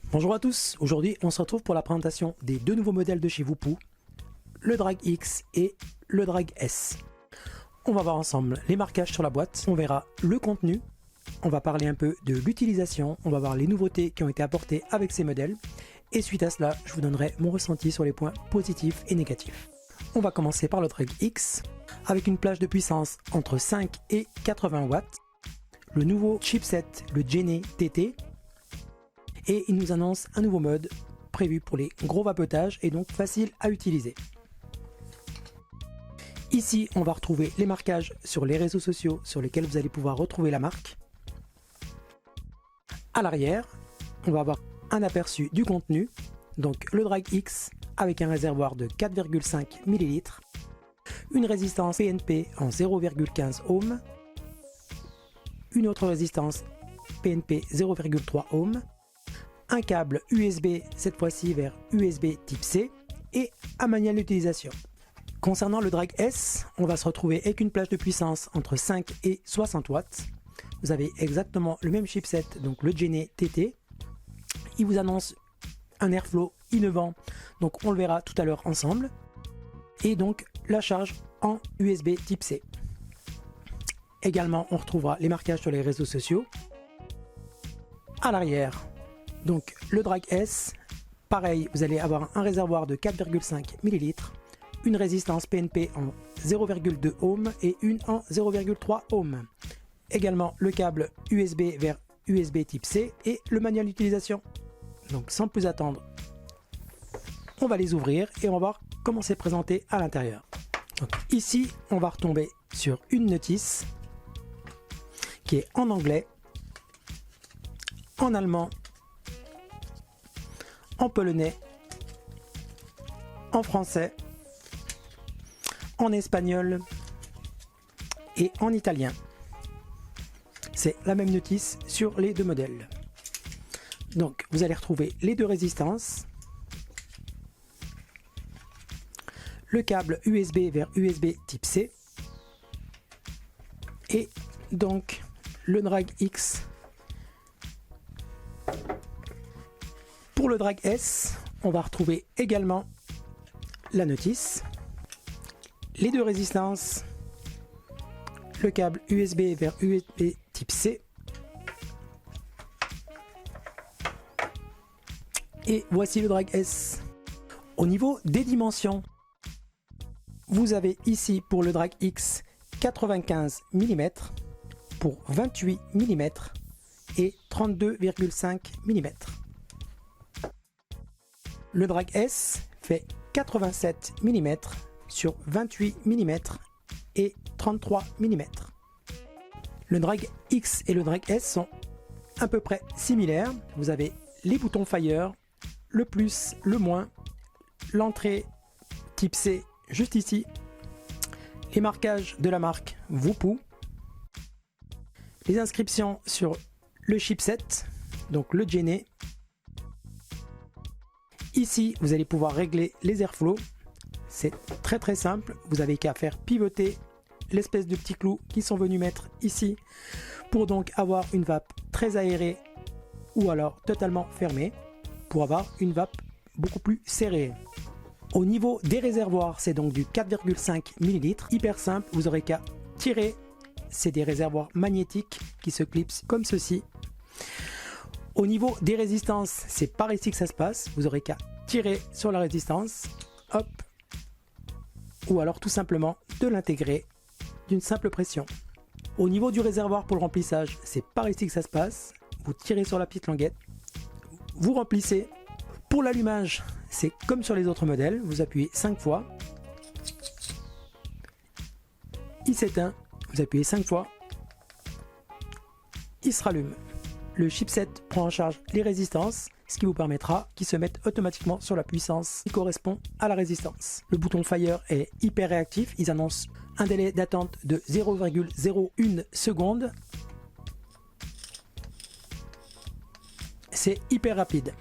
Bonjour à tous, aujourd'hui on se retrouve pour la présentation des deux nouveaux modèles de chez Voupou, le Drag X et le Drag S. On va voir ensemble les marquages sur la boîte, on verra le contenu, on va parler un peu de l'utilisation, on va voir les nouveautés qui ont été apportées avec ces modèles, et suite à cela je vous donnerai mon ressenti sur les points positifs et négatifs. On va commencer par le Drag X, avec une plage de puissance entre 5 et 80 watts, le nouveau chipset, le Genie TT, et il nous annonce un nouveau mode prévu pour les gros vapotages et donc facile à utiliser. Ici, on va retrouver les marquages sur les réseaux sociaux sur lesquels vous allez pouvoir retrouver la marque. À l'arrière, on va avoir un aperçu du contenu, donc le Drag X avec un réservoir de 4,5 ml, une résistance PNP en 0,15 ohm, une autre résistance PNP 0,3 ohm, un câble USB, cette fois-ci vers USB type C, et un manuel d'utilisation. Concernant le Drag S, on va se retrouver avec une plage de puissance entre 5 et 60 watts. Vous avez exactement le même chipset, donc le Genie TT. Il vous annonce un airflow innovant, donc on le verra tout à l'heure ensemble. Et donc la charge en USB type C. Également, on retrouvera les marquages sur les réseaux sociaux. À l'arrière, donc le Drag S, pareil, vous allez avoir un réservoir de 4,5 ml, une résistance PNP en 0,2 ohm et une en 0,3 ohm. Également le câble USB vers USB type C et le manuel d'utilisation. Donc sans plus attendre, on va les ouvrir et on va voir comment c'est présenté à l'intérieur. Ici, on va retomber sur une notice qui est en anglais, en allemand, en polonais, en français, en espagnol et en italien. C'est la même notice sur les deux modèles. Donc vous allez retrouver les deux résistances, le câble USB vers USB type C et donc le Drag X. Pour le Drag S, on va retrouver également la notice, les deux résistances, le câble USB vers USB type C et voici le Drag S. Au niveau des dimensions, vous avez ici pour le Drag X 95 mm pour 28 mm et 32,5 mm. Le Drag S fait 87 mm sur 28 mm et 33 mm. Le Drag X et le Drag S sont à peu près similaires. Vous avez les boutons Fire, le plus, le moins, l'entrée type C juste ici, les marquages de la marque Voupou, les inscriptions sur le chipset, donc le Genie. Ici, vous allez pouvoir régler les airflows. C'est très simple. Vous avez qu'à faire pivoter l'espèce de petits clous qui sont venus mettre ici pour donc avoir une vape très aérée ou alors totalement fermée pour avoir une vape beaucoup plus serrée. Au niveau des réservoirs, c'est donc du 4,5 ml. Hyper simple, vous aurez qu'à tirer. C'est des réservoirs magnétiques qui se clipsent comme ceci. Au niveau des résistances, c'est par ici que ça se passe. Vous aurez qu'à tirer sur la résistance, hop, ou alors tout simplement de l'intégrer d'une simple pression. Au niveau du réservoir pour le remplissage, c'est par ici que ça se passe. Vous tirez sur la petite languette, vous remplissez. Pour l'allumage, c'est comme sur les autres modèles. Vous appuyez 5 fois, il s'éteint. Vous appuyez 5 fois, il se rallume. Le chipset prend en charge les résistances, ce qui vous permettra qu'ils se mettent automatiquement sur la puissance qui correspond à la résistance. Le bouton Fire est hyper réactif, ils annoncent un délai d'attente de 0,01 seconde. C'est hyper rapide.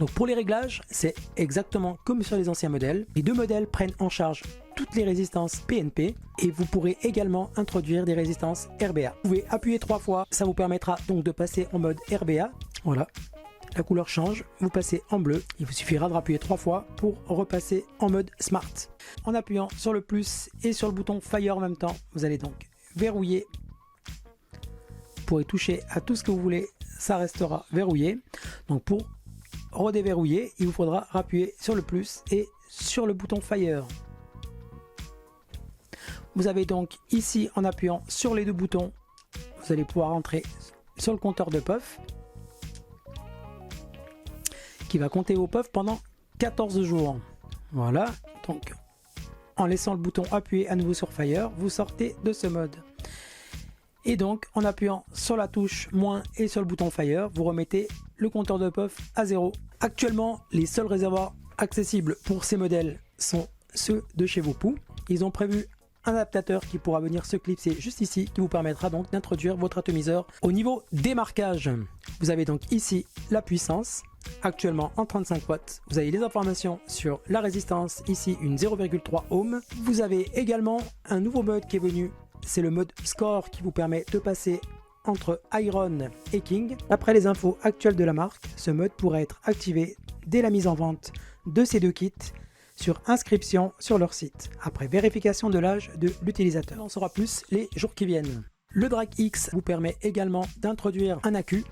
Donc pour les réglages, c'est exactement comme sur les anciens modèles. Les deux modèles prennent en charge toutes les résistances PNP et vous pourrez également introduire des résistances RBA. Vous pouvez appuyer 3 fois, ça vous permettra donc de passer en mode RBA. Voilà, la couleur change, vous passez en bleu. Il vous suffira de rappuyer 3 fois pour repasser en mode Smart. En appuyant sur le plus et sur le bouton Fire en même temps, vous allez donc verrouiller. Vous pourrez toucher à tout ce que vous voulez, ça restera verrouillé. Donc pour redéverrouiller, il vous faudra appuyer sur le plus et sur le bouton Fire. Vous avez donc ici, en appuyant sur les deux boutons, vous allez pouvoir entrer sur le compteur de puff qui va compter vos puffs pendant 14 jours. Voilà, donc en laissant le bouton appuyé à nouveau sur Fire, vous sortez de ce mode. Et donc en appuyant sur la touche moins et sur le bouton Fire, vous remettez le compteur de puff à 0. Actuellement, les seuls réservoirs accessibles pour ces modèles sont ceux de chez Vopu. Ils ont prévu un adaptateur qui pourra venir se clipser juste ici, qui vous permettra donc d'introduire votre atomiseur. Au niveau des marquages, vous avez donc ici la puissance, actuellement en 35 watts. Vous avez les informations sur la résistance, ici une 0,3 ohm. Vous avez également un nouveau mode qui est venu, c'est le mode Score qui vous permet de passer entre Iron et King. Après les infos actuelles de la marque, ce mode pourrait être activé dès la mise en vente de ces deux kits sur inscription sur leur site, après vérification de l'âge de l'utilisateur. On en saura plus les jours qui viennent. Le Drag X vous permet également d'introduire un accu,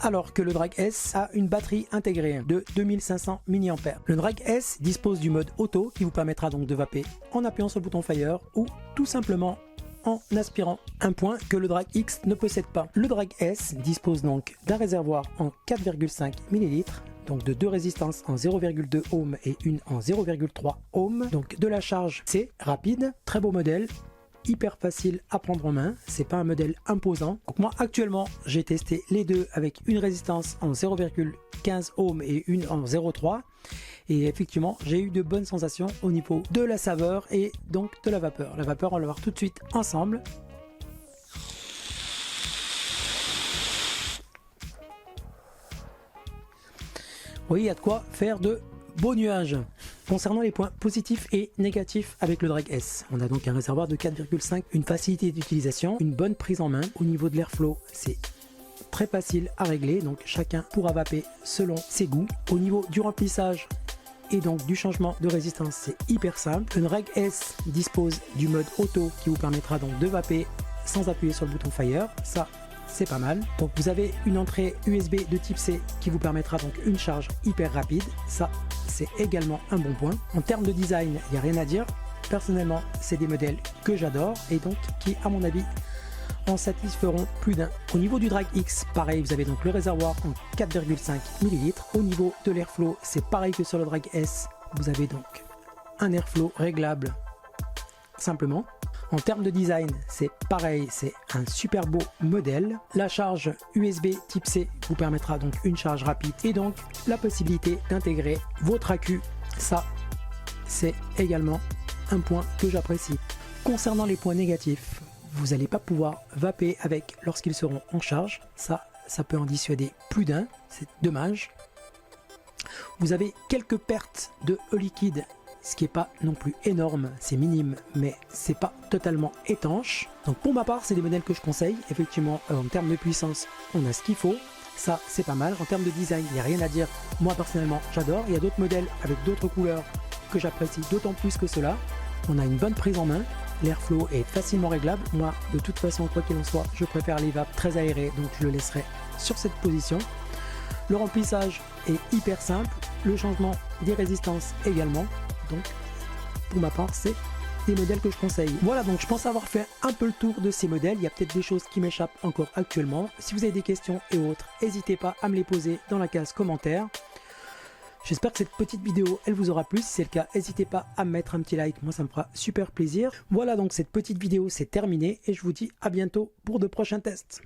alors que le Drag S a une batterie intégrée de 2500 mAh. Le Drag S dispose du mode auto qui vous permettra donc de vaper en appuyant sur le bouton Fire ou tout simplement en aspirant, un point que le Drag X ne possède pas. Le Drag S dispose donc d'un réservoir en 4,5 ml, donc de deux résistances en 0,2 ohm et une en 0,3 ohm. Donc de la charge, c'est rapide, très beau modèle, hyper facile à prendre en main, c'est pas un modèle imposant. Donc moi actuellement j'ai testé les deux avec une résistance en 0,15 ohm et une en 0,3, et effectivement j'ai eu de bonnes sensations au niveau de la saveur et donc de la vapeur. La vapeur, on va le voir tout de suite ensemble. Oui, il y a de quoi faire de beaux nuages. Concernant les points positifs et négatifs avec le Drag S, on a donc un réservoir de 4,5, une facilité d'utilisation, une bonne prise en main. Au niveau de l'airflow, c'est très facile à régler, donc chacun pourra vaper selon ses goûts. Au niveau du remplissage et donc du changement de résistance, c'est hyper simple. Le Drag S dispose du mode auto qui vous permettra donc de vaper sans appuyer sur le bouton Fire, ça c'est pas mal. Donc vous avez une entrée USB de type C qui vous permettra donc une charge hyper rapide, ça c'est également un bon point. En termes de design, il n'y a rien à dire. Personnellement, c'est des modèles que j'adore et donc qui à mon avis en satisferont plus d'un. Au niveau du Drag X, pareil, vous avez donc le réservoir en 4,5 ml. Au niveau de l'airflow, c'est pareil que sur le Drag S, vous avez donc un airflow réglable simplement. En termes de design, c'est pareil, c'est un super beau modèle. La charge USB type C vous permettra donc une charge rapide et donc la possibilité d'intégrer votre accu. Ça, c'est également un point que j'apprécie. Concernant les points négatifs, vous n'allez pas pouvoir vaper avec lorsqu'ils seront en charge. Ça peut en dissuader plus d'un, c'est dommage. Vous avez quelques pertes de eau liquide, ce qui n'est pas non plus énorme, c'est minime, mais c'est pas totalement étanche. Donc pour ma part, c'est des modèles que je conseille. Effectivement, en termes de puissance, on a ce qu'il faut. Ça, c'est pas mal. En termes de design, il n'y a rien à dire. Moi, personnellement, j'adore. Il y a d'autres modèles avec d'autres couleurs que j'apprécie d'autant plus que cela. On a une bonne prise en main. L'airflow est facilement réglable. Moi, de toute façon, quoi qu'il en soit, je préfère les vapes très aérées, donc je le laisserai sur cette position. Le remplissage est hyper simple. Le changement des résistances également. Donc pour ma part, c'est des modèles que je conseille. Voilà, donc je pense avoir fait un peu le tour de ces modèles. Il y a peut-être des choses qui m'échappent encore actuellement. Si vous avez des questions et autres, n'hésitez pas à me les poser dans la case commentaires. J'espère que cette petite vidéo, elle vous aura plu. Si c'est le cas, n'hésitez pas à me mettre un petit like. Moi, ça me fera super plaisir. Voilà, donc cette petite vidéo, c'est terminé. Et je vous dis à bientôt pour de prochains tests.